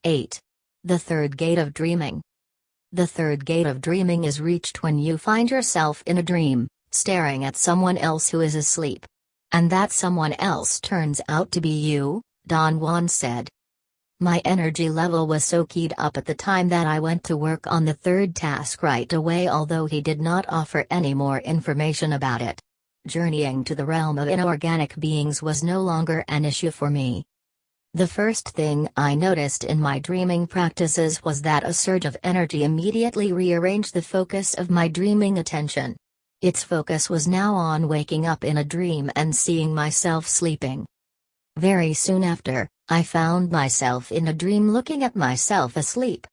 8. The third gate of dreaming. The third gate of dreaming is reached when you find yourself in a dream, staring at someone else who is asleep. And that someone else turns out to be you, Don Juan said. My energy level was so keyed up at the time that I went to work on the third task right away, although he did not offer any more information about it. Journeying to the realm of inorganic beings was no longer an issue for me. The first thing I noticed in my dreaming practices was that a surge of energy immediately rearranged the focus of my dreaming attention. Its focus was now on waking up in a dream and seeing myself sleeping. Very soon after, I found myself in a dream looking at myself asleep.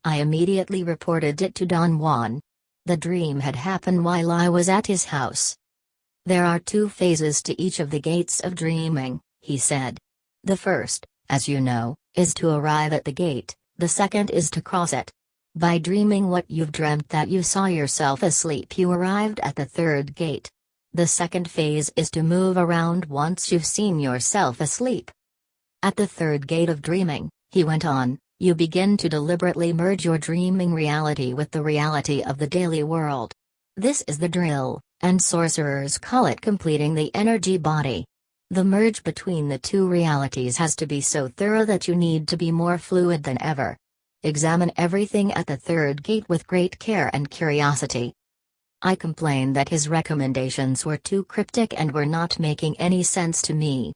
I immediately reported it to Don Juan. The dream had happened while I was at his house. There are 2 phases to each of the gates of dreaming, he said. The first, as you know, is to arrive at the gate, the second is to cross it. By dreaming what you've dreamt that you saw yourself asleep, you arrived at the third gate. The second phase is to move around once you've seen yourself asleep. At the third gate of dreaming, he went on, you begin to deliberately merge your dreaming reality with the reality of the daily world. This is the drill, and sorcerers call it completing the energy body. The merge between the 2 realities has to be so thorough that you need to be more fluid than ever. Examine everything at the third gate with great care and curiosity. I complained that his recommendations were too cryptic and were not making any sense to me.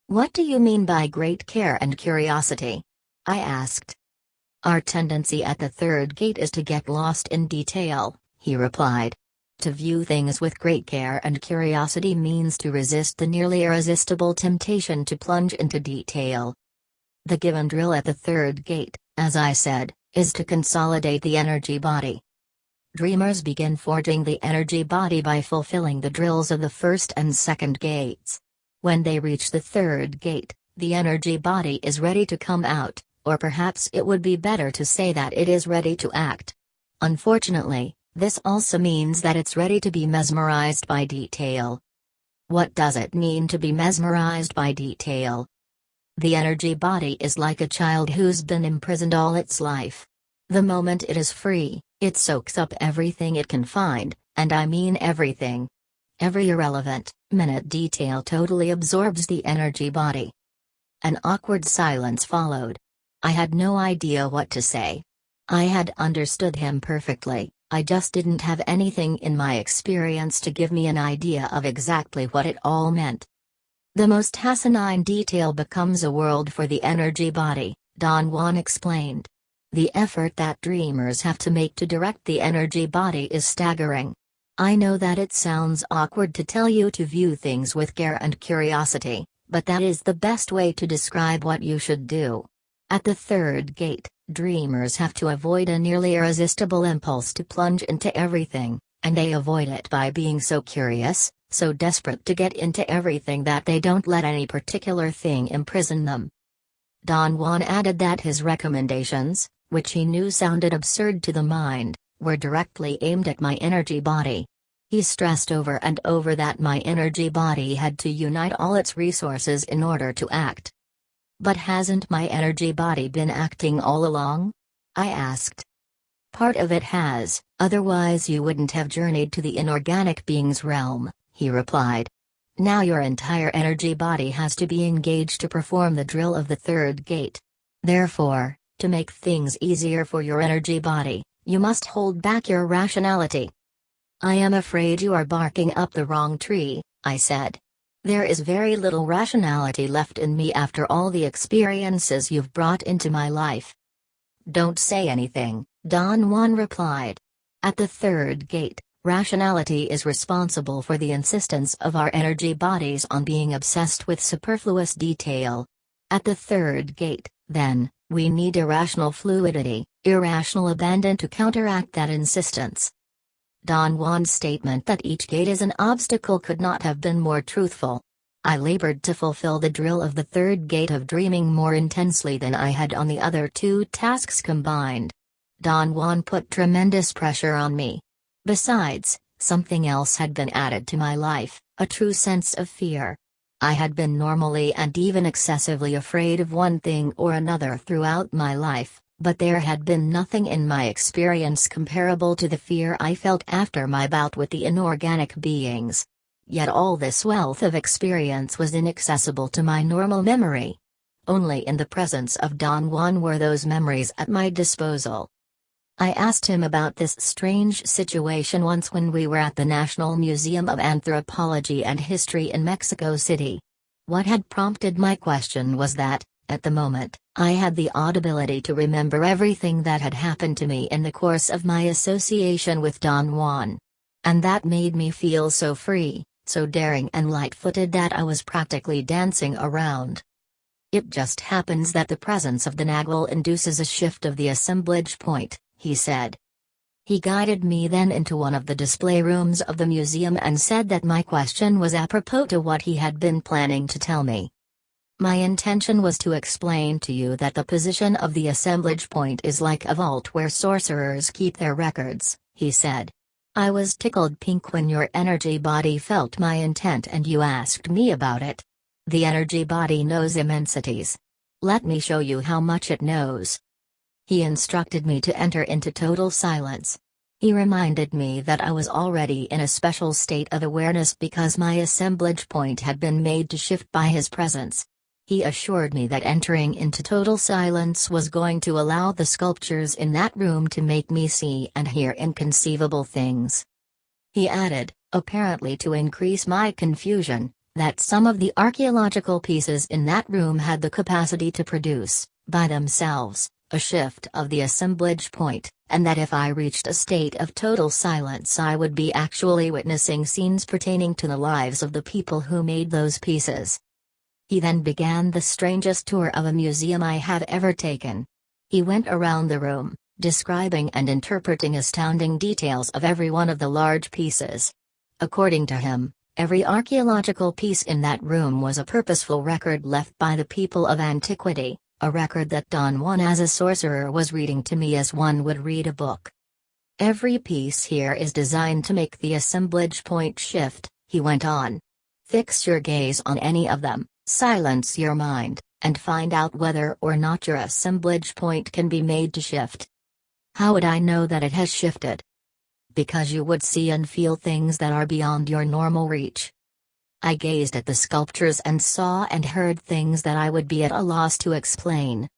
What do you mean by great care and curiosity? I asked. Our tendency at the third gate is to get lost in detail, he replied. To view things with great care and curiosity means to resist the nearly irresistible temptation to plunge into detail. The given drill at the third gate, as I said, is to consolidate the energy body. Dreamers begin forging the energy body by fulfilling the drills of the first and second gates. When they reach the third gate, the energy body is ready to come out, or perhaps it would be better to say that it is ready to act. Unfortunately, this also means that it's ready to be mesmerized by detail. What does it mean to be mesmerized by detail? The energy body is like a child who's been imprisoned all its life. The moment it is free, it soaks up everything it can find, and I mean everything. Every irrelevant, minute detail totally absorbs the energy body. An awkward silence followed. I had no idea what to say. I had understood him perfectly, I just didn't have anything in my experience to give me an idea of exactly what it all meant. The most asinine detail becomes a world for the energy body, Don Juan explained. The effort that dreamers have to make to direct the energy body is staggering. I know that it sounds awkward to tell you to view things with care and curiosity, but that is the best way to describe what you should do. At the third gate, dreamers have to avoid a nearly irresistible impulse to plunge into everything, and they avoid it by being so curious, so desperate to get into everything that they don't let any particular thing imprison them. Don Juan added that his recommendations, which he knew sounded absurd to the mind, were directly aimed at my energy body. He stressed over and over that my energy body had to unite all its resources in order to act. But hasn't my energy body been acting all along? I asked. Part of it has, otherwise you wouldn't have journeyed to the inorganic being's realm, he replied. Now your entire energy body has to be engaged to perform the drill of the third gate. Therefore, to make things easier for your energy body, you must hold back your rationality. I am afraid you are barking up the wrong tree, I said. There is very little rationality left in me after all the experiences you've brought into my life. Don't say anything, Don Juan replied. At the third gate, rationality is responsible for the insistence of our energy bodies on being obsessed with superfluous detail. At the third gate, then, we need irrational fluidity, irrational abandon to counteract that insistence. Don Juan's statement that each gate is an obstacle could not have been more truthful. I labored to fulfill the drill of the third gate of dreaming more intensely than I had on the other 2 tasks combined. Don Juan put tremendous pressure on me. Besides, something else had been added to my life, a true sense of fear. I had been normally and even excessively afraid of one thing or another throughout my life, but there had been nothing in my experience comparable to the fear I felt after my bout with the inorganic beings. Yet all this wealth of experience was inaccessible to my normal memory. Only in the presence of Don Juan were those memories at my disposal. I asked him about this strange situation once when we were at the National Museum of Anthropology and History in Mexico City. What had prompted my question was that, at the moment, I had the odd ability to remember everything that had happened to me in the course of my association with Don Juan. And that made me feel so free, so daring and light-footed that I was practically dancing around. It just happens that the presence of the Nagual induces a shift of the assemblage point, he said. He guided me then into one of the display rooms of the museum and said that my question was apropos to what he had been planning to tell me. My intention was to explain to you that the position of the assemblage point is like a vault where sorcerers keep their records, he said. I was tickled pink when your energy body felt my intent and you asked me about it. The energy body knows immensities. Let me show you how much it knows. He instructed me to enter into total silence. He reminded me that I was already in a special state of awareness because my assemblage point had been made to shift by his presence. He assured me that entering into total silence was going to allow the sculptures in that room to make me see and hear inconceivable things. He added, apparently to increase my confusion, that some of the archaeological pieces in that room had the capacity to produce, by themselves, a shift of the assemblage point, and that if I reached a state of total silence I would be actually witnessing scenes pertaining to the lives of the people who made those pieces. He then began the strangest tour of a museum I have ever taken. He went around the room, describing and interpreting astounding details of every one of the large pieces. According to him, every archaeological piece in that room was a purposeful record left by the people of antiquity, a record that Don Juan as a sorcerer was reading to me as one would read a book. Every piece here is designed to make the assemblage point shift, he went on. Fix your gaze on any of them, silence your mind, and find out whether or not your assemblage point can be made to shift. How would I know that it has shifted? Because you would see and feel things that are beyond your normal reach. I gazed at the sculptures and saw and heard things that I would be at a loss to explain.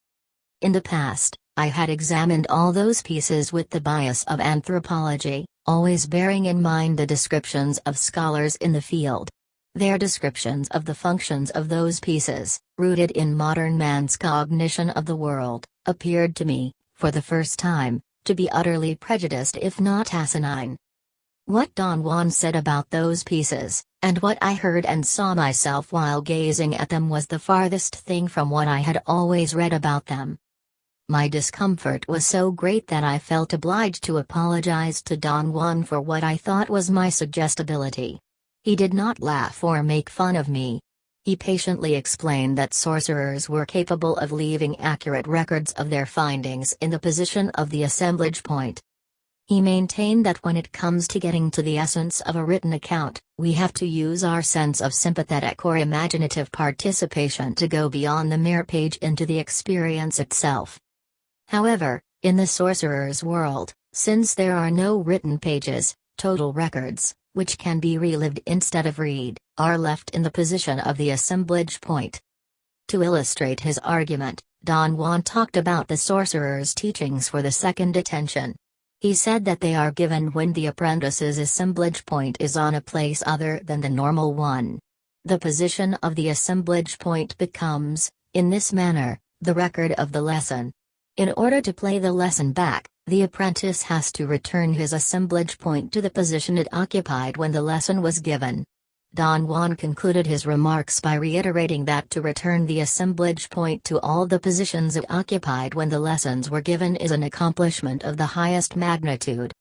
In the past, I had examined all those pieces with the bias of anthropology, always bearing in mind the descriptions of scholars in the field. Their descriptions of the functions of those pieces, rooted in modern man's cognition of the world, appeared to me, for the first time, to be utterly prejudiced if not asinine. What Don Juan said about those pieces, and what I heard and saw myself while gazing at them was the farthest thing from what I had always read about them. My discomfort was so great that I felt obliged to apologize to Don Juan for what I thought was my suggestibility. He did not laugh or make fun of me. He patiently explained that sorcerers were capable of leaving accurate records of their findings in the position of the assemblage point. He maintained that when it comes to getting to the essence of a written account, we have to use our sense of sympathetic or imaginative participation to go beyond the mere page into the experience itself. However, in the sorcerer's world, since there are no written pages, total records, which can be relived instead of read, are left in the position of the assemblage point. To illustrate his argument, Don Juan talked about the sorcerer's teachings for the second attention. He said that they are given when the apprentice's assemblage point is on a place other than the normal one. The position of the assemblage point becomes, in this manner, the record of the lesson. In order to play the lesson back, the apprentice has to return his assemblage point to the position it occupied when the lesson was given. Don Juan concluded his remarks by reiterating that to return the assemblage point to all the positions it occupied when the lessons were given is an accomplishment of the highest magnitude.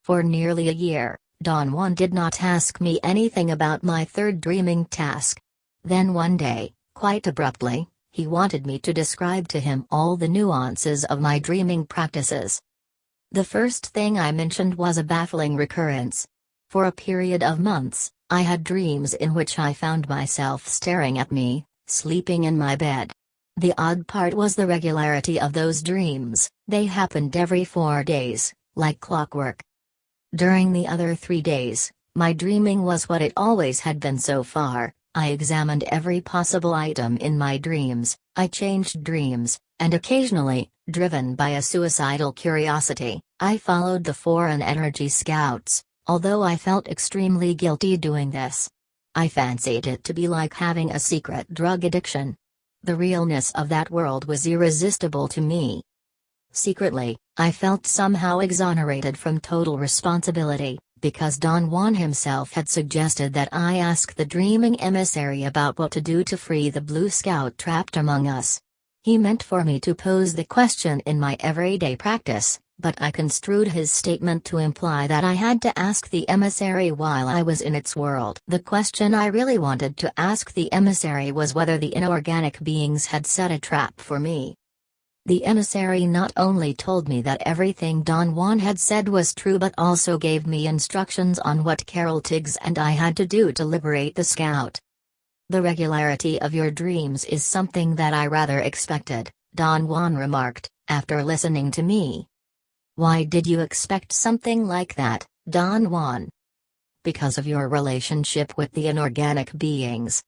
For nearly a year, Don Juan did not ask me anything about my third dreaming task. Then one day, quite abruptly, he wanted me to describe to him all the nuances of my dreaming practices. The first thing I mentioned was a baffling recurrence. For a period of months, I had dreams in which I found myself staring at me, sleeping in my bed. The odd part was the regularity of those dreams. They happened every 4 days, like clockwork. During the other 3 days, my dreaming was what it always had been so far. I examined every possible item in my dreams, I changed dreams, and occasionally, driven by a suicidal curiosity, I followed the foreign energy scouts, although I felt extremely guilty doing this. I fancied it to be like having a secret drug addiction. The realness of that world was irresistible to me. Secretly, I felt somehow exonerated from total responsibility, because Don Juan himself had suggested that I ask the dreaming emissary about what to do to free the Blue Scout trapped among us. He meant for me to pose the question in my everyday practice, but I construed his statement to imply that I had to ask the emissary while I was in its world. The question I really wanted to ask the emissary was whether the inorganic beings had set a trap for me. The emissary not only told me that everything Don Juan had said was true but also gave me instructions on what Carol Tiggs and I had to do to liberate the scout. The regularity of your dreams is something that I rather expected, Don Juan remarked, after listening to me. Why did you expect something like that, Don Juan? Because of your relationship with the inorganic beings.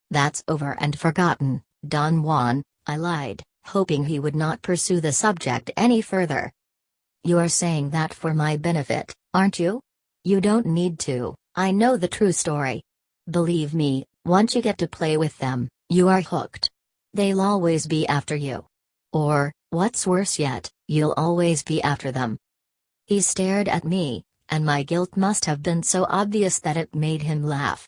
That's over and forgotten, Don Juan, I lied, hoping he would not pursue the subject any further. You are saying that for my benefit, aren't you? You don't need to, I know the true story. Believe me, once you get to play with them, you are hooked. They'll always be after you. Or, what's worse yet, you'll always be after them. He stared at me, and my guilt must have been so obvious that it made him laugh.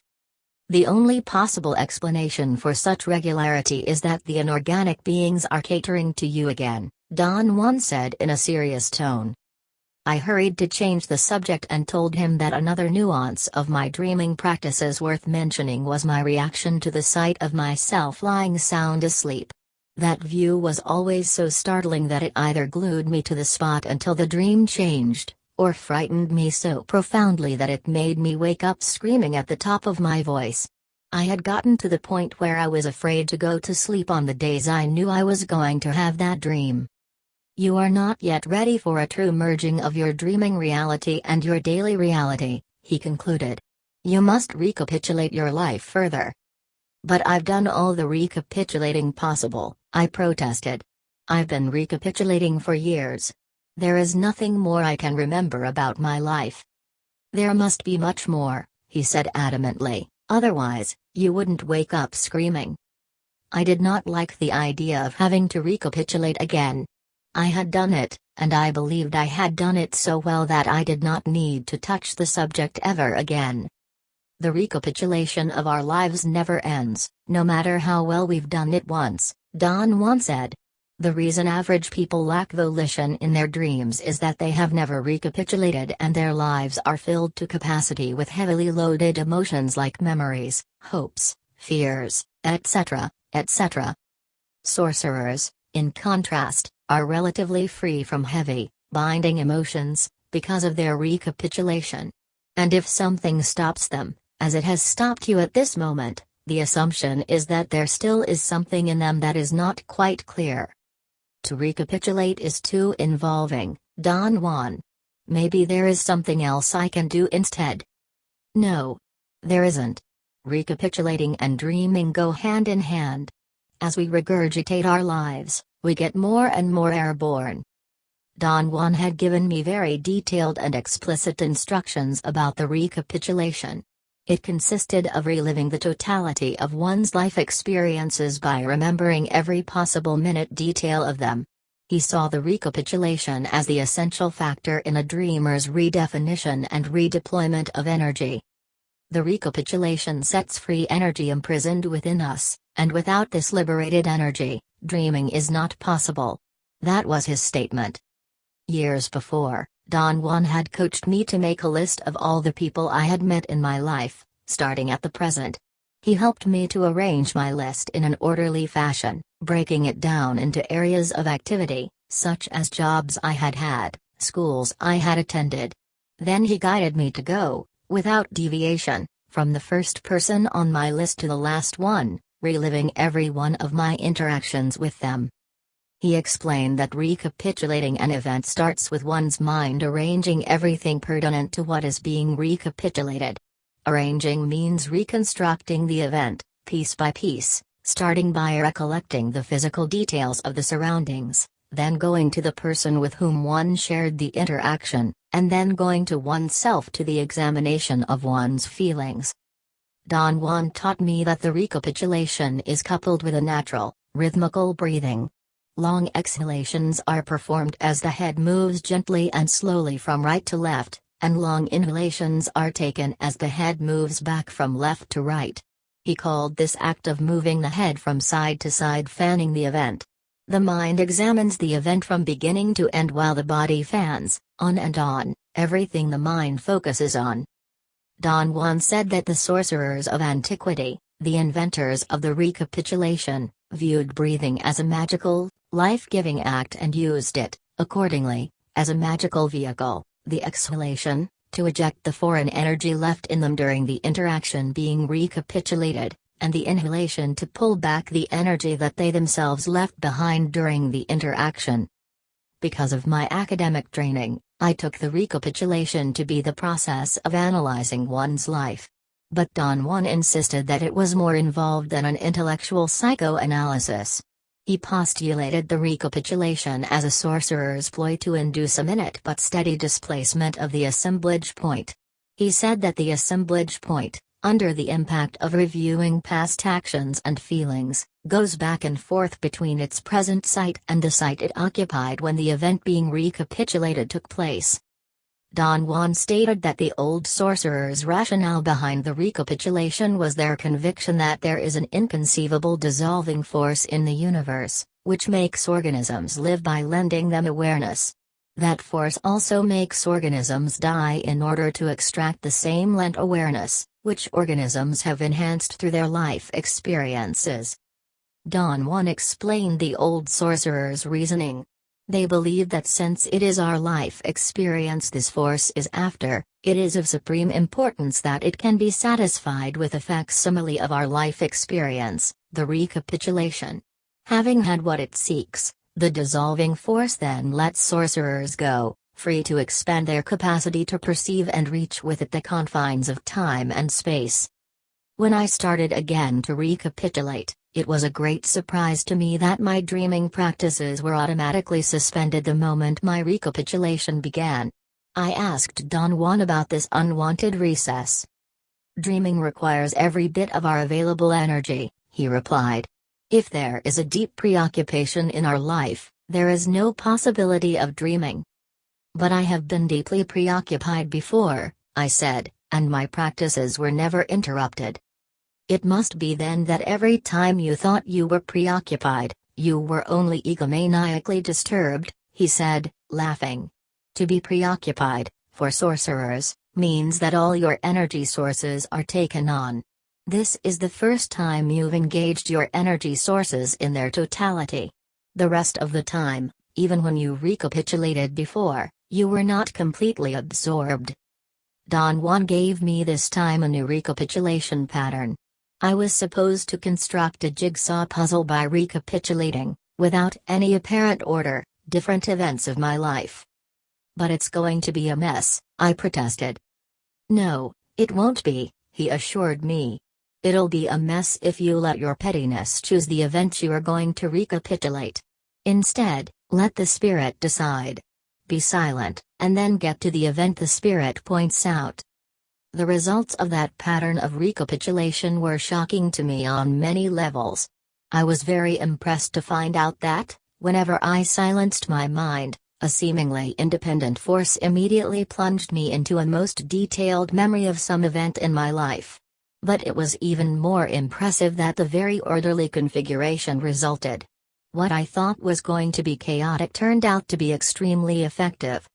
The only possible explanation for such regularity is that the inorganic beings are catering to you again, Don Juan said in a serious tone. I hurried to change the subject and told him that another nuance of my dreaming practices worth mentioning was my reaction to the sight of myself lying sound asleep. That view was always so startling that it either glued me to the spot until the dream changed, or frightened me so profoundly that it made me wake up screaming at the top of my voice. I had gotten to the point where I was afraid to go to sleep on the days I knew I was going to have that dream. You are not yet ready for a true merging of your dreaming reality and your daily reality, he concluded. You must recapitulate your life further. But I've done all the recapitulating possible, I protested. I've been recapitulating for years. There is nothing more I can remember about my life. There must be much more, he said adamantly, otherwise, you wouldn't wake up screaming. I did not like the idea of having to recapitulate again. I had done it, and I believed I had done it so well that I did not need to touch the subject ever again. The recapitulation of our lives never ends, no matter how well we've done it once, Don Juan said. The reason average people lack volition in their dreams is that they have never recapitulated and their lives are filled to capacity with heavily loaded emotions like memories, hopes, fears, etc., etc. Sorcerers, in contrast, are relatively free from heavy, binding emotions, because of their recapitulation. And if something stops them, as it has stopped you at this moment, the assumption is that there still is something in them that is not quite clear. To recapitulate is too involving, Don Juan. Maybe there is something else I can do instead. No. There isn't. Recapitulating and dreaming go hand in hand. As we regurgitate our lives, we get more and more airborne. Don Juan had given me very detailed and explicit instructions about the recapitulation. It consisted of reliving the totality of one's life experiences by remembering every possible minute detail of them. He saw the recapitulation as the essential factor in a dreamer's redefinition and redeployment of energy. The recapitulation sets free energy imprisoned within us, and without this liberated energy, dreaming is not possible. That was his statement. Years before, Don Juan had coached me to make a list of all the people I had met in my life, starting at the present. He helped me to arrange my list in an orderly fashion, breaking it down into areas of activity, such as jobs I had had, schools I had attended. Then he guided me to go, without deviation, from the first person on my list to the last one, reliving every one of my interactions with them. He explained that recapitulating an event starts with one's mind arranging everything pertinent to what is being recapitulated. Arranging means reconstructing the event, piece by piece, starting by recollecting the physical details of the surroundings, then going to the person with whom one shared the interaction, and then going to oneself to the examination of one's feelings. Don Juan taught me that the recapitulation is coupled with a natural, rhythmical breathing. Long exhalations are performed as the head moves gently and slowly from right to left, and long inhalations are taken as the head moves back from left to right. He called this act of moving the head from side to side fanning the event. The mind examines the event from beginning to end while the body fans, on and on, everything the mind focuses on. Don Juan said that the sorcerers of antiquity, the inventors of the recapitulation, viewed breathing as a magical, life-giving act and used it, accordingly, as a magical vehicle, the exhalation, to eject the foreign energy left in them during the interaction being recapitulated, and the inhalation to pull back the energy that they themselves left behind during the interaction. Because of my academic training, I took the recapitulation to be the process of analyzing one's life. But Don Juan insisted that it was more involved than an intellectual psychoanalysis. He postulated the recapitulation as a sorcerer's ploy to induce a minute but steady displacement of the assemblage point. He said that the assemblage point, under the impact of reviewing past actions and feelings, goes back and forth between its present site and the site it occupied when the event being recapitulated took place. Don Juan stated that the old sorcerers' rationale behind the recapitulation was their conviction that there is an inconceivable dissolving force in the universe, which makes organisms live by lending them awareness. That force also makes organisms die in order to extract the same lent awareness, which organisms have enhanced through their life experiences. Don Juan explained the old sorcerers' reasoning. They believe that since it is our life experience this force is after, it is of supreme importance that it can be satisfied with a facsimile of our life experience, the recapitulation. Having had what it seeks, the dissolving force then lets sorcerers go, free to expand their capacity to perceive and reach with it the confines of time and space. When I started again to recapitulate, it was a great surprise to me that my dreaming practices were automatically suspended the moment my recapitulation began. I asked Don Juan about this unwanted recess. Dreaming requires every bit of our available energy, he replied. If there is a deep preoccupation in our life, there is no possibility of dreaming. But I have been deeply preoccupied before, I said, and my practices were never interrupted. It must be then that every time you thought you were preoccupied, you were only egomaniacally disturbed, he said, laughing. To be preoccupied, for sorcerers, means that all your energy sources are taken on. This is the first time you've engaged your energy sources in their totality. The rest of the time, even when you recapitulated before, you were not completely absorbed. Don Juan gave me this time a new recapitulation pattern. I was supposed to construct a jigsaw puzzle by recapitulating, without any apparent order, different events of my life. But it's going to be a mess, I protested. No, it won't be, he assured me. It'll be a mess if you let your pettiness choose the event you are going to recapitulate. Instead, let the spirit decide. Be silent, and then get to the event the spirit points out. The results of that pattern of recapitulation were shocking to me on many levels. I was very impressed to find out that, whenever I silenced my mind, a seemingly independent force immediately plunged me into a most detailed memory of some event in my life. But it was even more impressive that the very orderly configuration resulted. What I thought was going to be chaotic turned out to be extremely effective.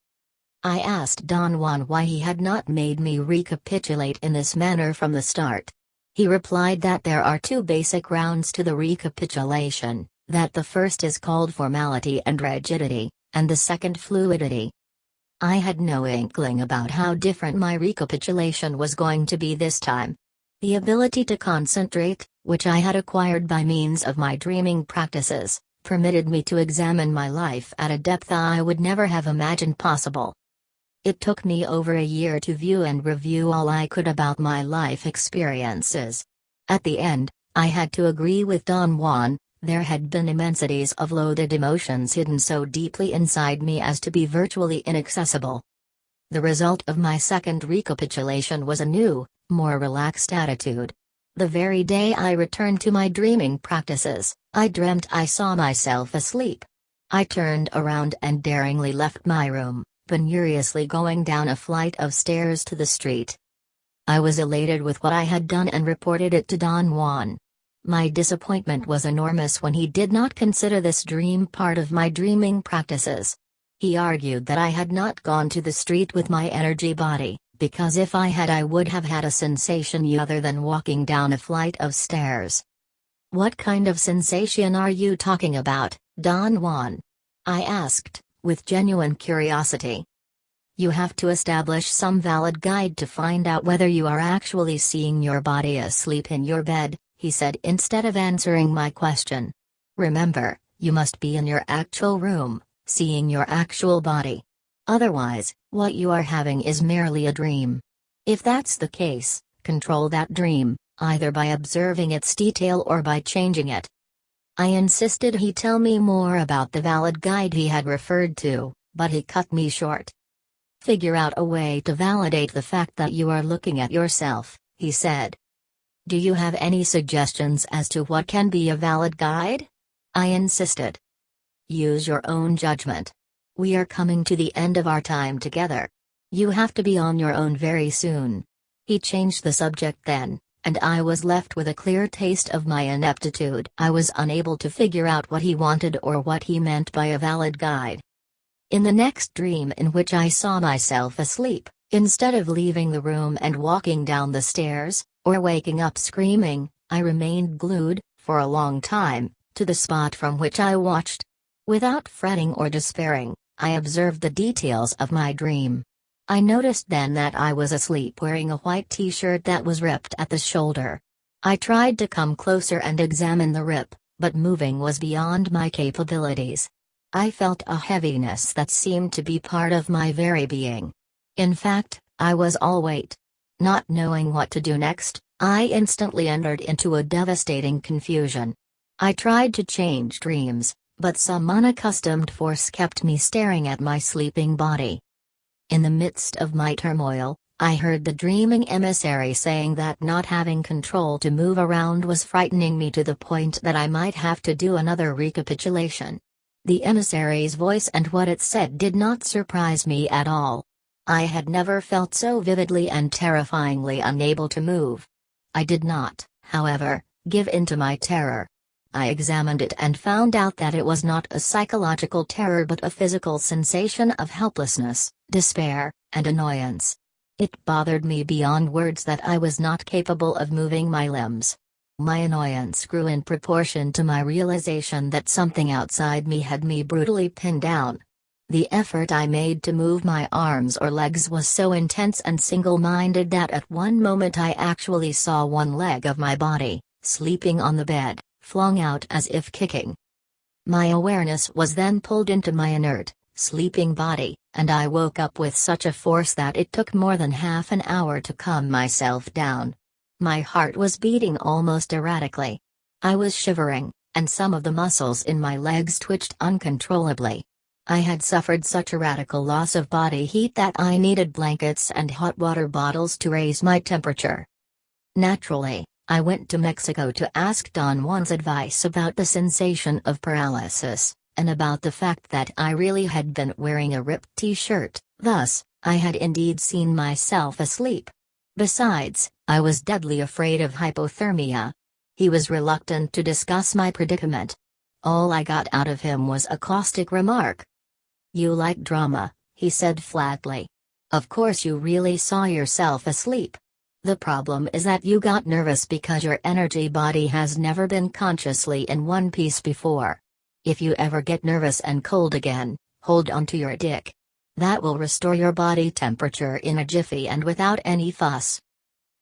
I asked Don Juan why he had not made me recapitulate in this manner from the start. He replied that there are two basic rounds to the recapitulation, that the first is called formality and rigidity, and the second fluidity. I had no inkling about how different my recapitulation was going to be this time. The ability to concentrate, which I had acquired by means of my dreaming practices, permitted me to examine my life at a depth I would never have imagined possible. It took me over a year to view and review all I could about my life experiences. At the end, I had to agree with Don Juan. There had been immensities of loaded emotions hidden so deeply inside me as to be virtually inaccessible. The result of my second recapitulation was a new, more relaxed attitude. The very day I returned to my dreaming practices, I dreamt I saw myself asleep. I turned around and daringly left my room, penuriously going down a flight of stairs to the street. I was elated with what I had done and reported it to Don Juan. My disappointment was enormous when he did not consider this dream part of my dreaming practices. He argued that I had not gone to the street with my energy body, because if I had I would have had a sensation other than walking down a flight of stairs. "What kind of sensation are you talking about, Don Juan?" I asked, with genuine curiosity. "You have to establish some valid guide to find out whether you are actually seeing your body asleep in your bed," he said instead of answering my question. "Remember, you must be in your actual room, seeing your actual body. Otherwise, what you are having is merely a dream. If that's the case, control that dream, either by observing its detail or by changing it." I insisted he tell me more about the valid guide he had referred to, but he cut me short. "Figure out a way to validate the fact that you are looking at yourself," he said. "Do you have any suggestions as to what can be a valid guide?" I insisted. "Use your own judgment. We are coming to the end of our time together. You have to be on your own very soon." He changed the subject then, and I was left with a clear taste of my ineptitude. I was unable to figure out what he wanted or what he meant by a valid guide. In the next dream, in which I saw myself asleep, instead of leaving the room and walking down the stairs, or waking up screaming, I remained glued, for a long time, to the spot from which I watched. Without fretting or despairing, I observed the details of my dream. I noticed then that I was asleep wearing a white t-shirt that was ripped at the shoulder. I tried to come closer and examine the rip, but moving was beyond my capabilities. I felt a heaviness that seemed to be part of my very being. In fact, I was all weight. Not knowing what to do next, I instantly entered into a devastating confusion. I tried to change dreams, but some unaccustomed force kept me staring at my sleeping body. In the midst of my turmoil, I heard the dreaming emissary saying that not having control to move around was frightening me to the point that I might have to do another recapitulation. The emissary's voice and what it said did not surprise me at all. I had never felt so vividly and terrifyingly unable to move. I did not, however, give in to my terror. I examined it and found out that it was not a psychological terror but a physical sensation of helplessness, despair, and annoyance. It bothered me beyond words that I was not capable of moving my limbs. My annoyance grew in proportion to my realization that something outside me had me brutally pinned down. The effort I made to move my arms or legs was so intense and single-minded that at one moment I actually saw one leg of my body, sleeping on the bed, flung out as if kicking. My awareness was then pulled into my inert, sleeping body, and I woke up with such a force that it took more than half an hour to calm myself down. My heart was beating almost erratically. I was shivering, and some of the muscles in my legs twitched uncontrollably. I had suffered such a radical loss of body heat that I needed blankets and hot water bottles to raise my temperature. Naturally, I went to Mexico to ask Don Juan's advice about the sensation of paralysis, and about the fact that I really had been wearing a ripped t-shirt, thus, I had indeed seen myself asleep. Besides, I was deadly afraid of hypothermia. He was reluctant to discuss my predicament. All I got out of him was a caustic remark. "You like drama," he said flatly. "Of course you really saw yourself asleep. The problem is that you got nervous because your energy body has never been consciously in one piece before. If you ever get nervous and cold again, hold on to your dick. That will restore your body temperature in a jiffy and without any fuss."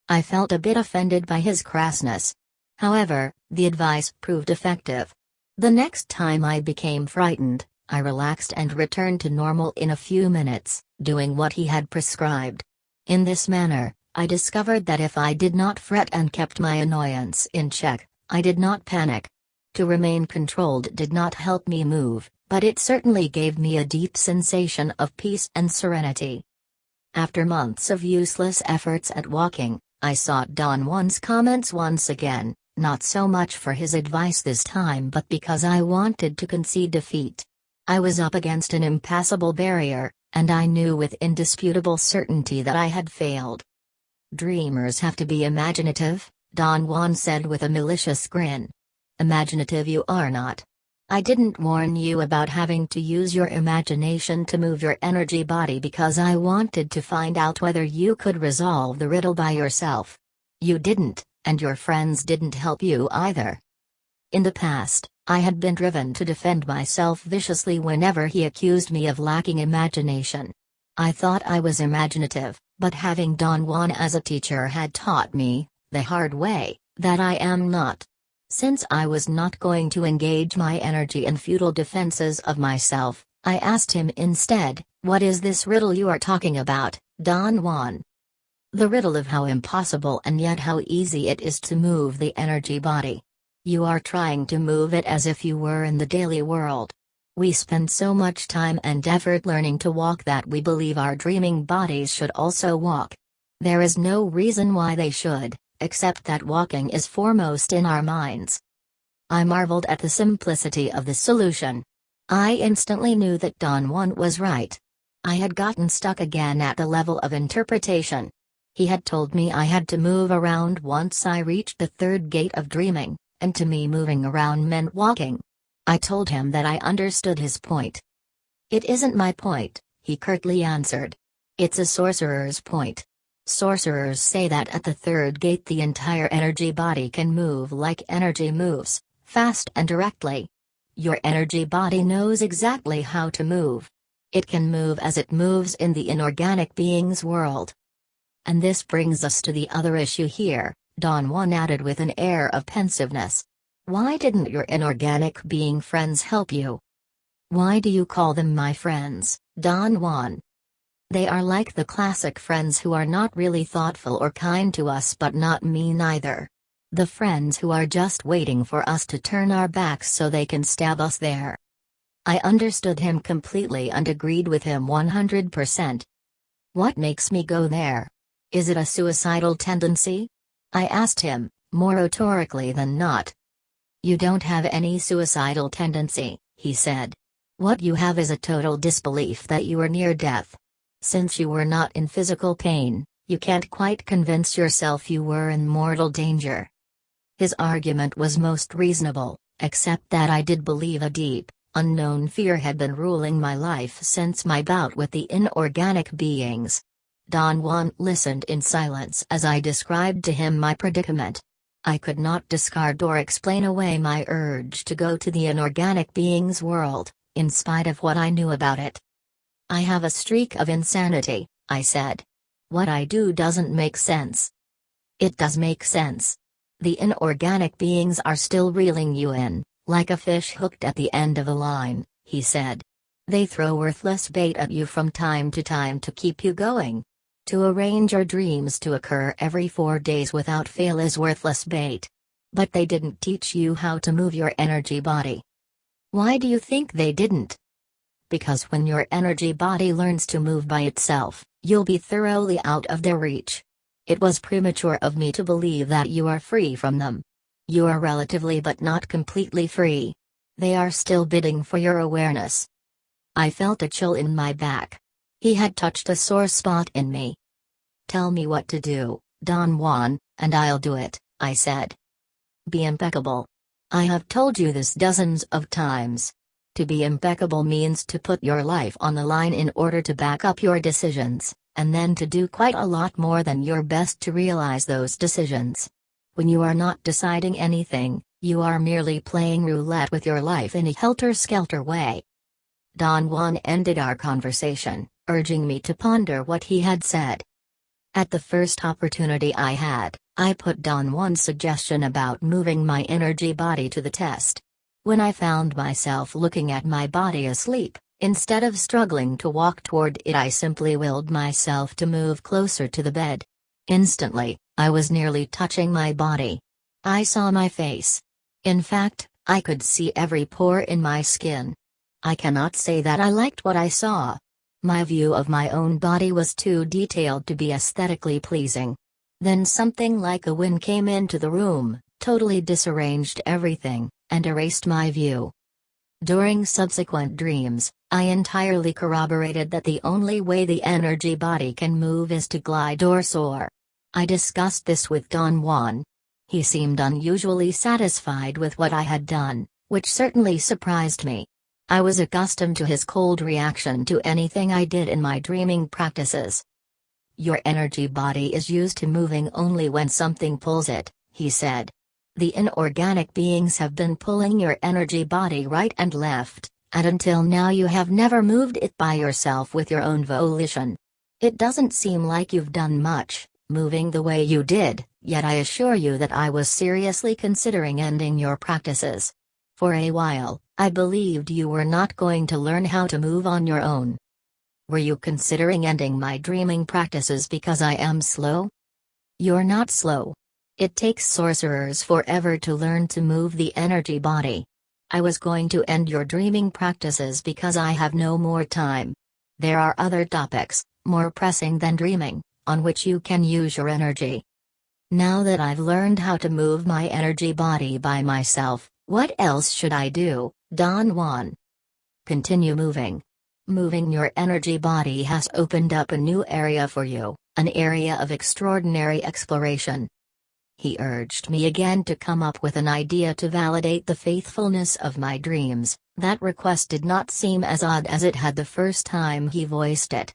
I felt a bit offended by his crassness. However, the advice proved effective. The next time I became frightened, I relaxed and returned to normal in a few minutes, doing what he had prescribed. In this manner, I discovered that if I did not fret and kept my annoyance in check, I did not panic. To remain controlled did not help me move, but it certainly gave me a deep sensation of peace and serenity. After months of useless efforts at walking, I sought Don Juan's comments once again, not so much for his advice this time but because I wanted to concede defeat. I was up against an impassable barrier, and I knew with indisputable certainty that I had failed. "Dreamers have to be imaginative," Don Juan said with a malicious grin. "Imaginative you are not. I didn't warn you about having to use your imagination to move your energy body because I wanted to find out whether you could resolve the riddle by yourself. You didn't, and your friends didn't help you either." In the past, I had been driven to defend myself viciously whenever he accused me of lacking imagination. I thought I was imaginative, but having Don Juan as a teacher had taught me, the hard way, that I am not. Since I was not going to engage my energy in futile defenses of myself, I asked him instead, "What is this riddle you are talking about, Don Juan?" "The riddle of how impossible and yet how easy it is to move the energy body. You are trying to move it as if you were in the daily world. We spend so much time and effort learning to walk that we believe our dreaming bodies should also walk. There is no reason why they should, except that walking is foremost in our minds." I marveled at the simplicity of the solution. I instantly knew that Don Juan was right. I had gotten stuck again at the level of interpretation. He had told me I had to move around once I reached the third gate of dreaming, and to me moving around meant walking. I told him that I understood his point. "It isn't my point," he curtly answered. "It's a sorcerer's point. Sorcerers say that at the third gate the entire energy body can move like energy moves, fast and directly. Your energy body knows exactly how to move. It can move as it moves in the inorganic being's world." "And this brings us to the other issue here," Don Juan added with an air of pensiveness. "Why didn't your inorganic being friends help you?" "Why do you call them my friends, Don Juan?" "They are like the classic friends who are not really thoughtful or kind to us but not mean either. The friends who are just waiting for us to turn our backs so they can stab us there." I understood him completely and agreed with him 100%. "What makes me go there? Is it a suicidal tendency?" I asked him, more rhetorically than not. "You don't have any suicidal tendency," he said. "What you have is a total disbelief that you are near death. Since you were not in physical pain, you can't quite convince yourself you were in mortal danger." His argument was most reasonable, except that I did believe a deep, unknown fear had been ruling my life since my bout with the inorganic beings. Don Juan listened in silence as I described to him my predicament. I could not discard or explain away my urge to go to the inorganic being's world, in spite of what I knew about it. "I have a streak of insanity," I said. "What I do doesn't make sense." "It does make sense. The inorganic beings are still reeling you in, like a fish hooked at the end of a line," he said. "They throw worthless bait at you from time to keep you going. To arrange your dreams to occur every 4 days without fail is worthless bait. But they didn't teach you how to move your energy body." "Why do you think they didn't?" "Because when your energy body learns to move by itself, you'll be thoroughly out of their reach. It was premature of me to believe that you are free from them. You are relatively but not completely free. They are still bidding for your awareness." I felt a chill in my back. He had touched a sore spot in me. "Tell me what to do, Don Juan, and I'll do it," I said. "Be impeccable. I have told you this dozens of times. To be impeccable means to put your life on the line in order to back up your decisions, and then to do quite a lot more than your best to realize those decisions. When you are not deciding anything, you are merely playing roulette with your life in a helter-skelter way." Don Juan ended our conversation, urging me to ponder what he had said. At the first opportunity I had, I put Don Juan's suggestion about moving my energy body to the test. When I found myself looking at my body asleep, instead of struggling to walk toward it, I simply willed myself to move closer to the bed. Instantly, I was nearly touching my body. I saw my face. In fact, I could see every pore in my skin. I cannot say that I liked what I saw. My view of my own body was too detailed to be aesthetically pleasing. Then something like a wind came into the room, totally disarranged everything, and erased my view. During subsequent dreams, I entirely corroborated that the only way the energy body can move is to glide or soar. I discussed this with Don Juan. He seemed unusually satisfied with what I had done, which certainly surprised me. I was accustomed to his cold reaction to anything I did in my dreaming practices. Your energy body is used to moving only when something pulls it, he said. The inorganic beings have been pulling your energy body right and left, and until now you have never moved it by yourself with your own volition. It doesn't seem like you've done much, moving the way you did, yet I assure you that I was seriously considering ending your practices. For a while, I believed you were not going to learn how to move on your own. Were you considering ending my dreaming practices because I am slow? You're not slow. It takes sorcerers forever to learn to move the energy body. I was going to end your dreaming practices because I have no more time. There are other topics, more pressing than dreaming, on which you can use your energy. Now that I've learned how to move my energy body by myself, what else should I do, Don Juan? Continue moving. Moving your energy body has opened up a new area for you, an area of extraordinary exploration. He urged me again to come up with an idea to validate the faithfulness of my dreams. That request did not seem as odd as it had the first time he voiced it.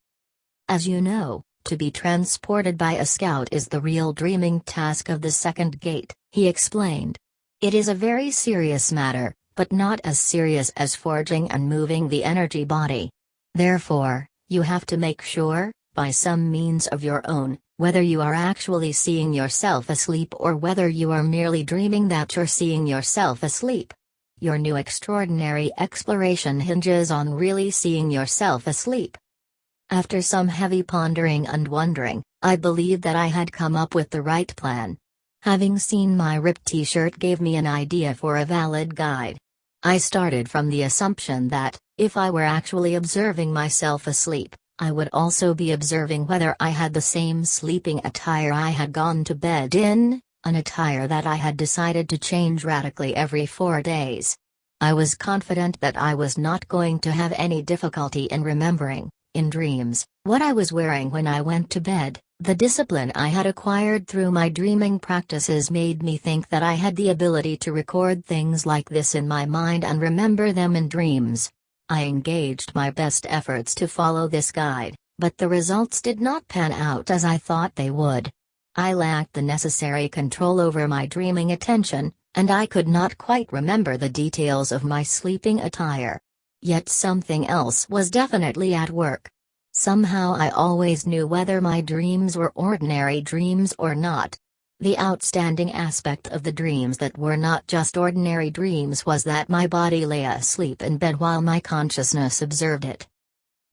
As you know, to be transported by a scout is the real dreaming task of the second gate, he explained. It is a very serious matter, but not as serious as forging and moving the energy body. Therefore, you have to make sure, by some means of your own, whether you are actually seeing yourself asleep or whether you are merely dreaming that you're seeing yourself asleep. Your new extraordinary exploration hinges on really seeing yourself asleep. After some heavy pondering and wondering, I believed that I had come up with the right plan. Having seen my ripped t-shirt gave me an idea for a valid guide. I started from the assumption that, if I were actually observing myself asleep, I would also be observing whether I had the same sleeping attire I had gone to bed in, an attire that I had decided to change radically every 4 days. I was confident that I was not going to have any difficulty in remembering, in dreams, what I was wearing when I went to bed. The discipline I had acquired through my dreaming practices made me think that I had the ability to record things like this in my mind and remember them in dreams. I engaged my best efforts to follow this guide, but the results did not pan out as I thought they would. I lacked the necessary control over my dreaming attention, and I could not quite remember the details of my sleeping attire. Yet something else was definitely at work. Somehow I always knew whether my dreams were ordinary dreams or not. The outstanding aspect of the dreams that were not just ordinary dreams was that my body lay asleep in bed while my consciousness observed it.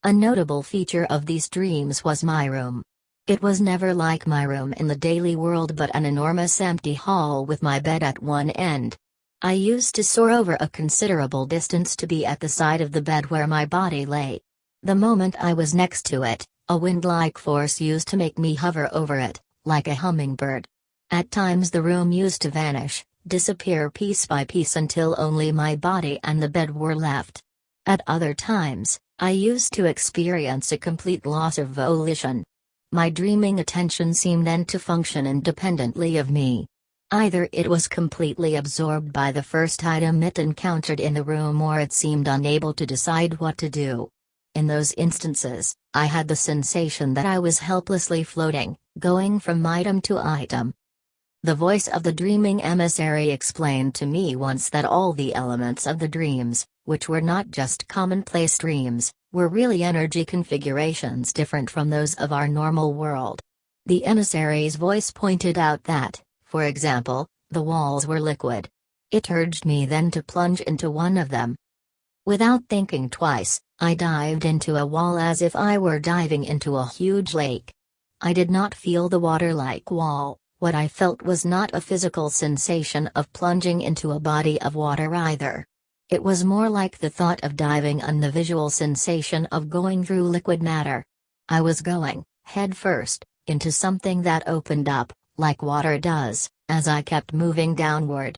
A notable feature of these dreams was my room. It was never like my room in the daily world but an enormous empty hall with my bed at one end. I used to soar over a considerable distance to be at the side of the bed where my body lay. The moment I was next to it, a wind-like force used to make me hover over it, like a hummingbird. At times the room used to vanish, disappear piece by piece until only my body and the bed were left. At other times, I used to experience a complete loss of volition. My dreaming attention seemed then to function independently of me. Either it was completely absorbed by the first item it encountered in the room or it seemed unable to decide what to do. In those instances, I had the sensation that I was helplessly floating, going from item to item. The voice of the dreaming emissary explained to me once that all the elements of the dreams, which were not just commonplace dreams, were really energy configurations different from those of our normal world. The emissary's voice pointed out that, for example, the walls were liquid. It urged me then to plunge into one of them. Without thinking twice, I dived into a wall as if I were diving into a huge lake. I did not feel the water-like wall. What I felt was not a physical sensation of plunging into a body of water either. It was more like the thought of diving and the visual sensation of going through liquid matter. I was going, head first, into something that opened up, like water does, as I kept moving downward.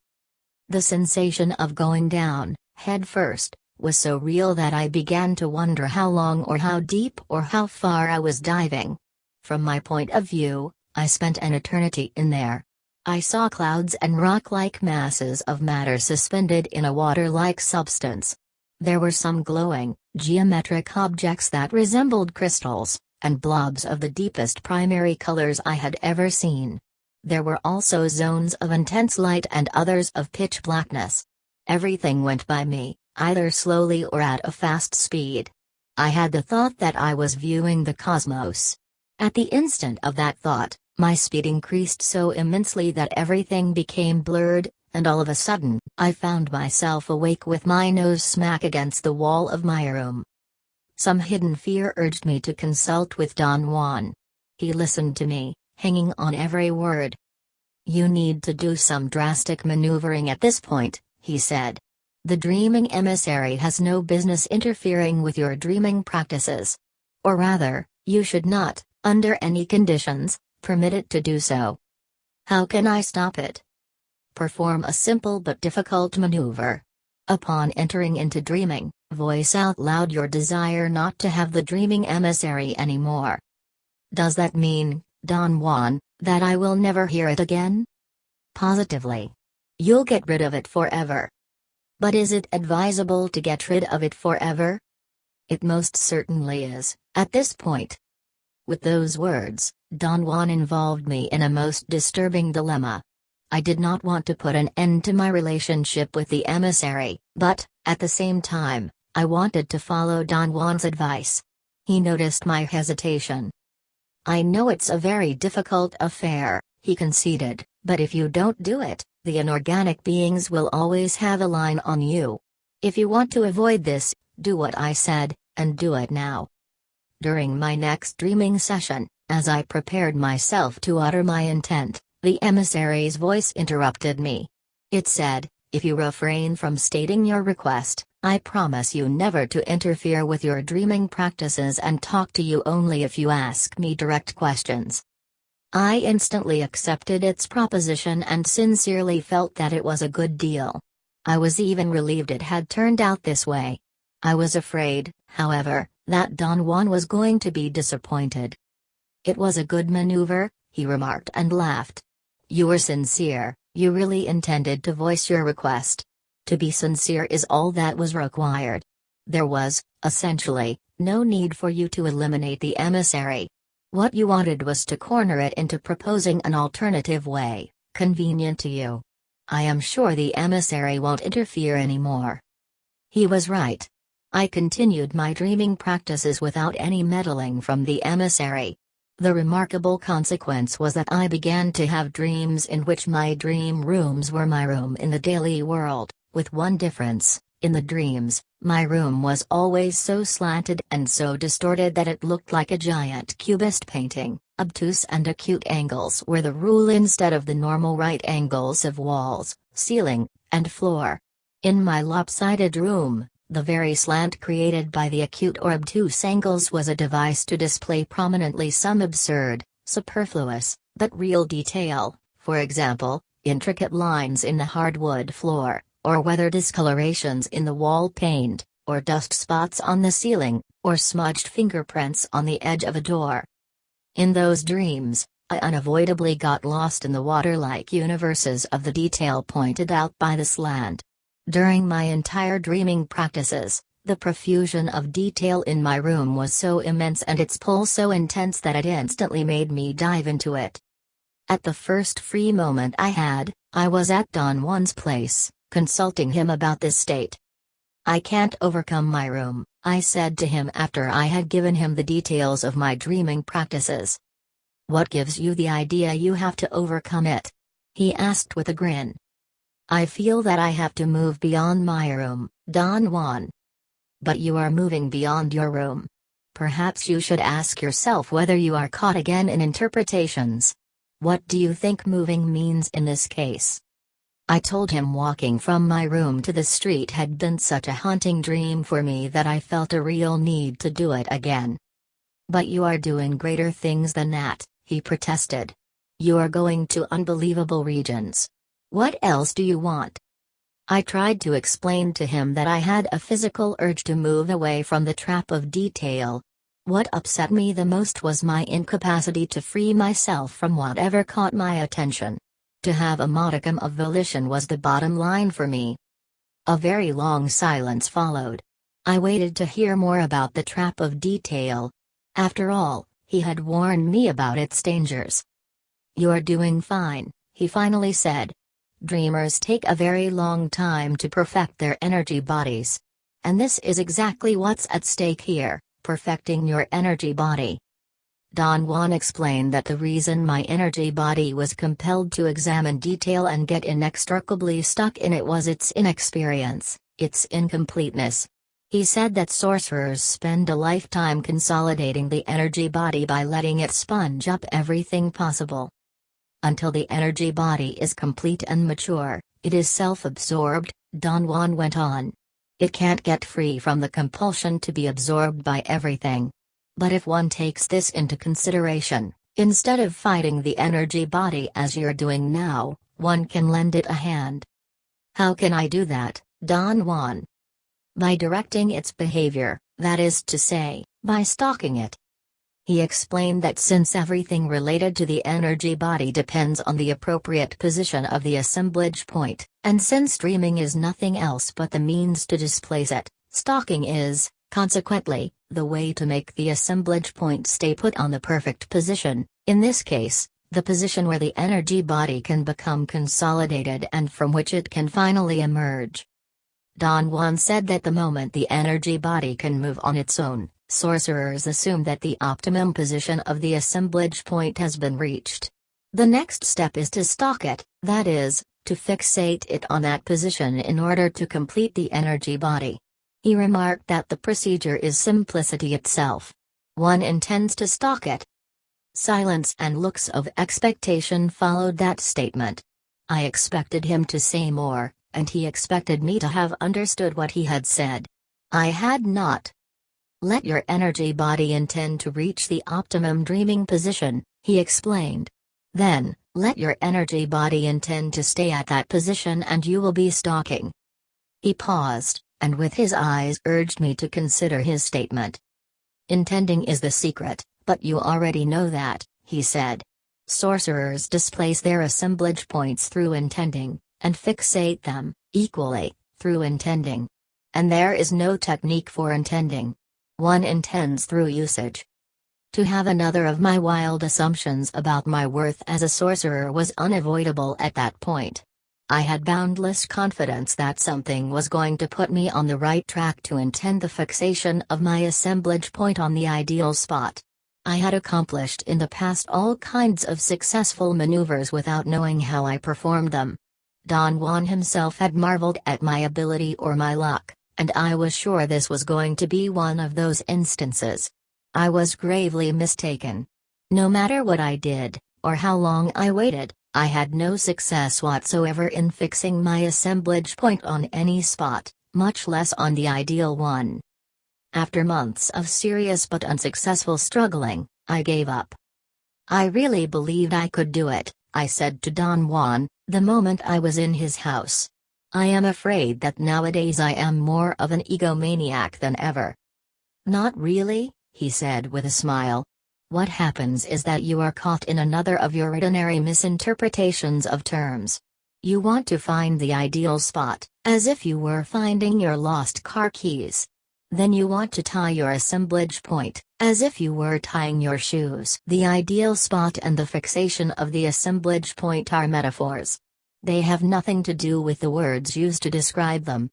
The sensation of going down, head first, was so real that I began to wonder how long or how deep or how far I was diving. From my point of view, I spent an eternity in there. I saw clouds and rock-like masses of matter suspended in a water-like substance. There were some glowing, geometric objects that resembled crystals, and blobs of the deepest primary colors I had ever seen. There were also zones of intense light and others of pitch blackness. Everything went by me, either slowly or at a fast speed. I had the thought that I was viewing the cosmos. At the instant of that thought, my speed increased so immensely that everything became blurred, and all of a sudden, I found myself awake with my nose smack against the wall of my room. Some hidden fear urged me to consult with Don Juan. He listened to me, hanging on every word. "You need to do some drastic maneuvering at this point," he said. "The dreaming emissary has no business interfering with your dreaming practices. Or rather, you should not, under any conditions, permit it to do so." "How can I stop it?" "Perform a simple but difficult maneuver. Upon entering into dreaming, voice out loud your desire not to have the dreaming emissary anymore." "Does that mean, Don Juan, that I will never hear it again?" "Positively. You'll get rid of it forever." "But is it advisable to get rid of it forever?" "It most certainly is, at this point." With those words, Don Juan involved me in a most disturbing dilemma. I did not want to put an end to my relationship with the emissary, but, at the same time, I wanted to follow Don Juan's advice. He noticed my hesitation. "I know it's a very difficult affair," he conceded, "but if you don't do it, the inorganic beings will always have a line on you. If you want to avoid this, do what I said, and do it now." During my next dreaming session, as I prepared myself to utter my intent, the emissary's voice interrupted me. It said, "If you refrain from stating your request, I promise you never to interfere with your dreaming practices and talk to you only if you ask me direct questions." I instantly accepted its proposition and sincerely felt that it was a good deal. I was even relieved it had turned out this way. I was afraid, however, that Don Juan was going to be disappointed. "It was a good maneuver," he remarked and laughed. "You were sincere, you really intended to voice your request. To be sincere is all that was required. There was, essentially, no need for you to eliminate the emissary. What you wanted was to corner it into proposing an alternative way, convenient to you. I am sure the emissary won't interfere anymore." He was right. I continued my dreaming practices without any meddling from the emissary. The remarkable consequence was that I began to have dreams in which my dream rooms were my room in the daily world, with one difference: in the dreams, my room was always so slanted and so distorted that it looked like a giant cubist painting. Obtuse and acute angles were the rule instead of the normal right angles of walls, ceiling, and floor. In my lopsided room, the very slant created by the acute or obtuse angles was a device to display prominently some absurd, superfluous, but real detail, for example, intricate lines in the hardwood floor, or weather discolorations in the wall paint, or dust spots on the ceiling, or smudged fingerprints on the edge of a door. In those dreams, I unavoidably got lost in the water-like universes of the detail pointed out by the slant. During my entire dreaming practices, the profusion of detail in my room was so immense and its pull so intense that it instantly made me dive into it. At the first free moment I had, I was at Don Juan's place, consulting him about this state. "I can't overcome my room," I said to him after I had given him the details of my dreaming practices. What gives you the idea you have to overcome it? He asked with a grin. I feel that I have to move beyond my room, Don Juan. But you are moving beyond your room. Perhaps you should ask yourself whether you are caught again in interpretations. What do you think moving means in this case? I told him walking from my room to the street had been such a haunting dream for me that I felt a real need to do it again. But you are doing greater things than that, he protested. You are going to unbelievable regions. What else do you want? I tried to explain to him that I had a physical urge to move away from the trap of detail. What upset me the most was my incapacity to free myself from whatever caught my attention. To have a modicum of volition was the bottom line for me. A very long silence followed. I waited to hear more about the trap of detail. After all, he had warned me about its dangers. You're doing fine, he finally said. Dreamers take a very long time to perfect their energy bodies. And this is exactly what's at stake here, perfecting your energy body. Don Juan explained that the reason my energy body was compelled to examine detail and get inextricably stuck in it was its inexperience, its incompleteness. He said that sorcerers spend a lifetime consolidating the energy body by letting it sponge up everything possible. Until the energy body is complete and mature, it is self-absorbed, Don Juan went on. It can't get free from the compulsion to be absorbed by everything. But if one takes this into consideration, instead of fighting the energy body as you're doing now, one can lend it a hand. How can I do that, Don Juan? By directing its behavior, that is to say, by stalking it. He explained that since everything related to the energy body depends on the appropriate position of the assemblage point, and since dreaming is nothing else but the means to displace it, stalking is, consequently, the way to make the assemblage point stay put on the perfect position, in this case, the position where the energy body can become consolidated and from which it can finally emerge. Don Juan said that the moment the energy body can move on its own, sorcerers assume that the optimum position of the assemblage point has been reached. The next step is to stalk it, that is, to fixate it on that position in order to complete the energy body. He remarked that the procedure is simplicity itself. One intends to stalk it. Silence and looks of expectation followed that statement. I expected him to say more, and he expected me to have understood what he had said. I had not. Let your energy body intend to reach the optimum dreaming position, he explained. Then, let your energy body intend to stay at that position and you will be stalking. He paused, and with his eyes urged me to consider his statement. Intending is the secret, but you already know that, he said. Sorcerers displace their assemblage points through intending, and fixate them, equally, through intending. And there is no technique for intending. One intends through usage. To have another of my wild assumptions about my worth as a sorcerer was unavoidable at that point. I had boundless confidence that something was going to put me on the right track to intend the fixation of my assemblage point on the ideal spot. I had accomplished in the past all kinds of successful maneuvers without knowing how I performed them. Don Juan himself had marveled at my ability or my luck, and I was sure this was going to be one of those instances. I was gravely mistaken. No matter what I did, or how long I waited, I had no success whatsoever in fixing my assemblage point on any spot, much less on the ideal one. After months of serious but unsuccessful struggling, I gave up. I really believed I could do it, I said to Don Juan, the moment I was in his house. I am afraid that nowadays I am more of an egomaniac than ever. Not really, he said with a smile. What happens is that you are caught in another of your ordinary misinterpretations of terms. You want to find the ideal spot, as if you were finding your lost car keys. Then you want to tie your assemblage point, as if you were tying your shoes. The ideal spot and the fixation of the assemblage point are metaphors. They have nothing to do with the words used to describe them.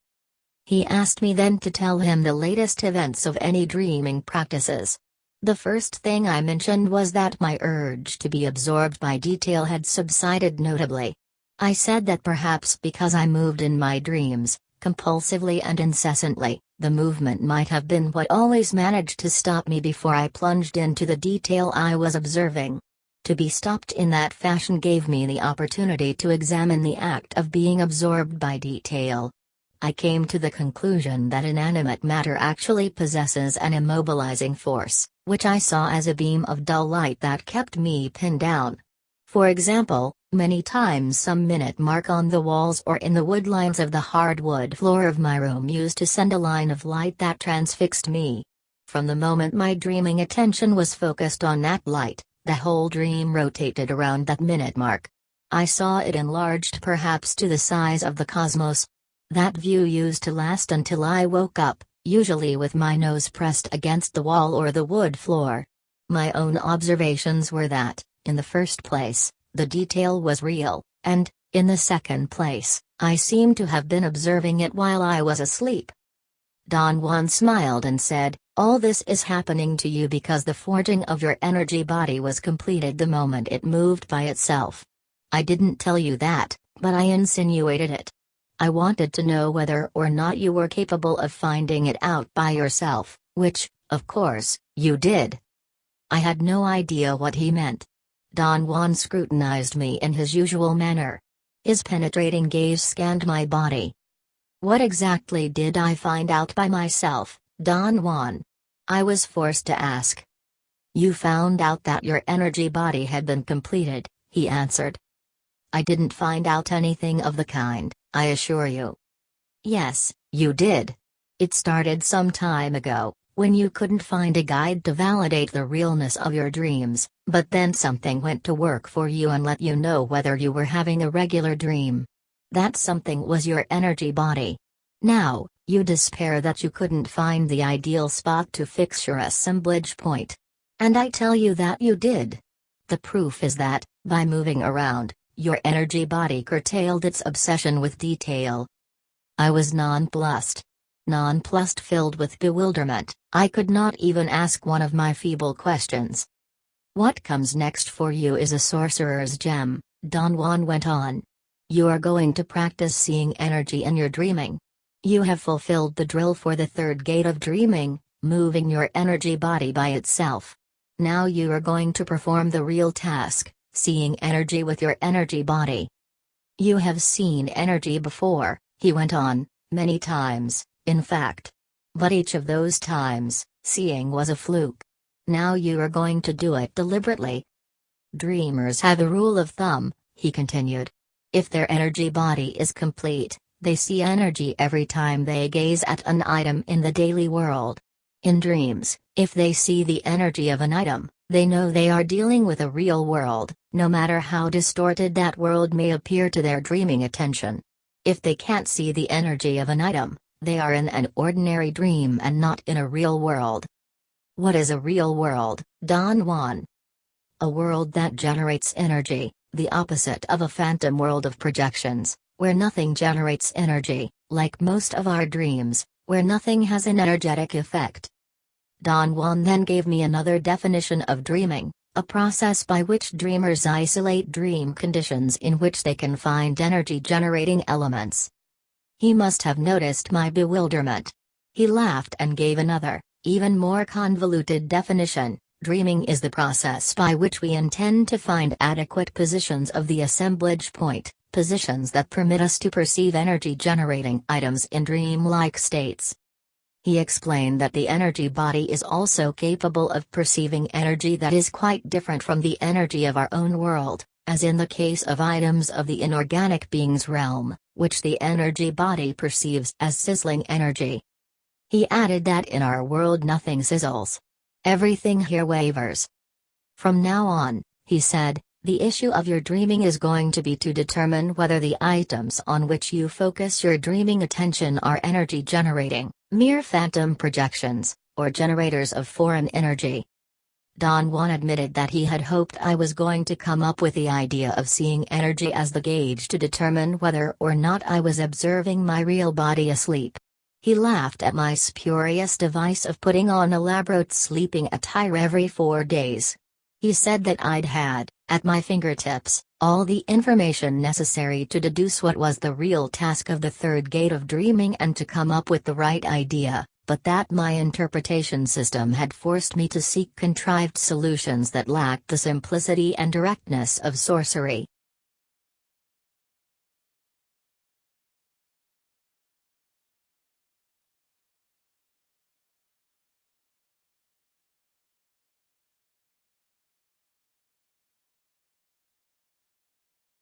He asked me then to tell him the latest events of any dreaming practices. The first thing I mentioned was that my urge to be absorbed by detail had subsided notably. I said that perhaps because I moved in my dreams, compulsively and incessantly, the movement might have been what always managed to stop me before I plunged into the detail I was observing. To be stopped in that fashion gave me the opportunity to examine the act of being absorbed by detail. I came to the conclusion that inanimate matter actually possesses an immobilizing force, which I saw as a beam of dull light that kept me pinned down. For example, many times some minute mark on the walls or in the wood lines of the hardwood floor of my room used to send a line of light that transfixed me. From the moment my dreaming attention was focused on that light, the whole dream rotated around that minute mark. I saw it enlarged perhaps to the size of the cosmos. That view used to last until I woke up, usually with my nose pressed against the wall or the wood floor. My own observations were that, in the first place, the detail was real, and, in the second place, I seemed to have been observing it while I was asleep. Don Juan smiled and said, "All this is happening to you because the forging of your energy body was completed the moment it moved by itself. I didn't tell you that, but I insinuated it. I wanted to know whether or not you were capable of finding it out by yourself, which, of course, you did." I had no idea what he meant. Don Juan scrutinized me in his usual manner. His penetrating gaze scanned my body. "What exactly did I find out by myself, Don Juan?" I was forced to ask. "You found out that your energy body had been completed," he answered. "I didn't find out anything of the kind, I assure you." "Yes, you did. It started some time ago, when you couldn't find a guide to validate the realness of your dreams, but then something went to work for you and let you know whether you were having a regular dream. That something was your energy body. Now, you despair that you couldn't find the ideal spot to fix your assemblage point. And I tell you that you did. The proof is that, by moving around, your energy body curtailed its obsession with detail." I was nonplussed. Nonplussed, filled with bewilderment, I could not even ask one of my feeble questions. "What comes next for you is a sorcerer's gem," Don Juan went on. "You are going to practice seeing energy in your dreaming. You have fulfilled the drill for the third gate of dreaming, moving your energy body by itself. Now you are going to perform the real task, seeing energy with your energy body. You have seen energy before," he went on, "many times, in fact. But each of those times, seeing was a fluke. Now you are going to do it deliberately. Dreamers have a rule of thumb," he continued. "If their energy body is complete, they see energy every time they gaze at an item in the daily world. In dreams, if they see the energy of an item, they know they are dealing with a real world, no matter how distorted that world may appear to their dreaming attention. If they can't see the energy of an item, they are in an ordinary dream and not in a real world." "What is a real world, Don Juan?" "A world that generates energy, the opposite of a phantom world of projections, where nothing generates energy, like most of our dreams, where nothing has an energetic effect." Don Juan then gave me another definition of dreaming, a process by which dreamers isolate dream conditions in which they can find energy-generating elements. He must have noticed my bewilderment. He laughed and gave another, even more convoluted definition. "Dreaming is the process by which we intend to find adequate positions of the assemblage point, positions that permit us to perceive energy-generating items in dream-like states." He explained that the energy body is also capable of perceiving energy that is quite different from the energy of our own world, as in the case of items of the inorganic being's realm, which the energy body perceives as sizzling energy. He added that in our world nothing sizzles. Everything here wavers. "From now on," he said, "the issue of your dreaming is going to be to determine whether the items on which you focus your dreaming attention are energy generating, mere phantom projections, or generators of foreign energy." Don Juan admitted that he had hoped I was going to come up with the idea of seeing energy as the gauge to determine whether or not I was observing my real body asleep. He laughed at my spurious device of putting on elaborate sleeping attire every 4 days. He said that I'd had, at my fingertips, all the information necessary to deduce what was the real task of the third gate of dreaming and to come up with the right idea, but that my interpretation system had forced me to seek contrived solutions that lacked the simplicity and directness of sorcery.